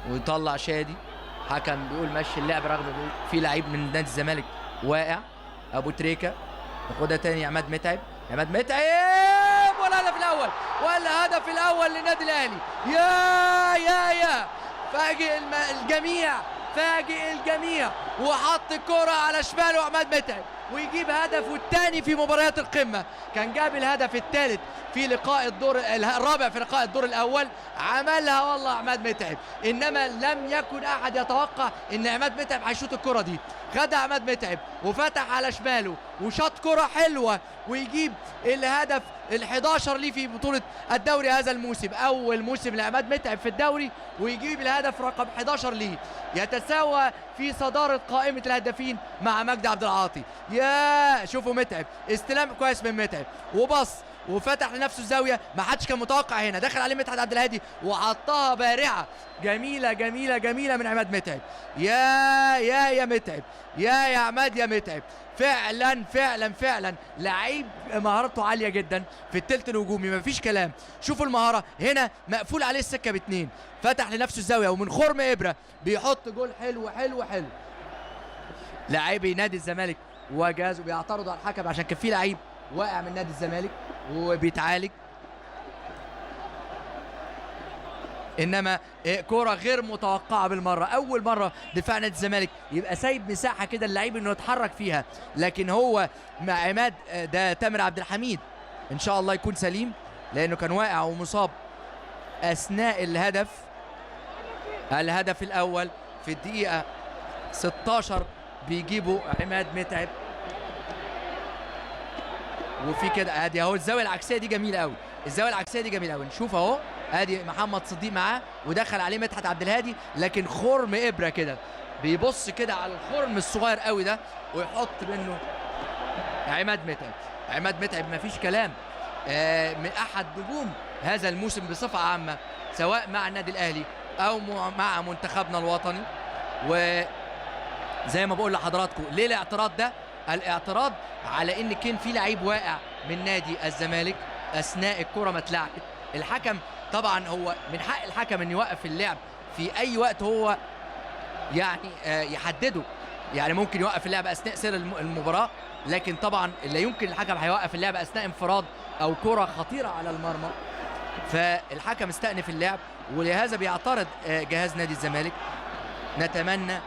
ويطلع شادي. حكم بيقول مشي اللعب رغم في لعيب من نادي الزمالك واقع. ابو تريكه ياخدها تاني عماد متعب. عماد متعب والهدف الاول، والهدف الاول للنادي الاهلي. يا فاجئ الجميع، فاجئ الجميع، وحط الكرة على شماله عماد متعب ويجيب هدفه الثاني في مباريات القمة. كان جاب الهدف الثالث في لقاء الدور الرابع في لقاء الدور الاول، عملها والله عماد متعب، انما لم يكن احد يتوقع ان عماد متعب هيشوط الكرة دي. خدها عماد متعب وفتح على شماله وشاط كرة حلوة ويجيب الهدف ال11 ليه في بطولة الدوري هذا الموسم، اول موسم لعماد متعب في الدوري، ويجيب الهدف رقم 11 ليه. يتساوى في صدارة قائمة الهدافين مع مجدي عبد العاطي. يا شوفوا متعب، استلام كويس من متعب وبص وفتح لنفسه الزاويه، ما حدش كان متوقع هنا، دخل عليه مدحت عبد الهادي وحطها بارعه جميله جميله جميله من عماد متعب. يا متعب، يا عماد، يا متعب، فعلا فعلا فعلا لعيب مهارته عاليه جدا في الثلث الهجومي، مفيش كلام. شوفوا المهاره هنا، مقفول عليه السكه باتنين، فتح لنفسه الزاويه ومن خرم ابره بيحط جول حلو حلو حلو. لاعبي نادي الزمالك وجهازه بيعترضوا على الحكم عشان كان في لعيب واقع من نادي الزمالك وبيتعالج، انما كرة غير متوقعة بالمرة. اول مرة دفاع نادي الزمالك يبقى سايب مساحة كده اللعيب انه يتحرك فيها، لكن هو مع عماد ده تامر عبد الحميد ان شاء الله يكون سليم لانه كان واقع ومصاب اثناء الهدف الاول في الدقيقة 16 بيجيبوا عماد متعب. وفي كده ادي اهو الزاويه العكسيه دي جميله قوي، الزاويه العكسيه دي جميله قوي. نشوف اهو ادي محمد صديق معاه ودخل عليه مدحت عبد الهادي، لكن خرم ابره كده بيبص كده على الخرم الصغير قوي ده ويحط منه عماد متعب. عماد متعب مفيش كلام، من احد نجوم هذا الموسم بصفه عامه سواء مع النادي الاهلي او مع منتخبنا الوطني. وزي ما بقول لحضراتكم ليه الاعتراض ده؟ الاعتراض على ان كان في لعيب واقع من نادي الزمالك اثناء الكره ما اتلعبت. الحكم طبعا هو من حق الحكم ان يوقف اللعب في اي وقت هو يعني يحدده، يعني ممكن يوقف اللعب اثناء سير المباراه، لكن طبعا لا يمكن الحكم هيوقف اللعب اثناء انفراد او كره خطيره على المرمى. فالحكم استأنف اللعب ولهذا بيعترض جهاز نادي الزمالك. نتمنى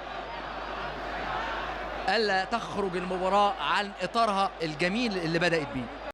ألا تخرج المباراة عن إطارها الجميل اللي بدأت بيه.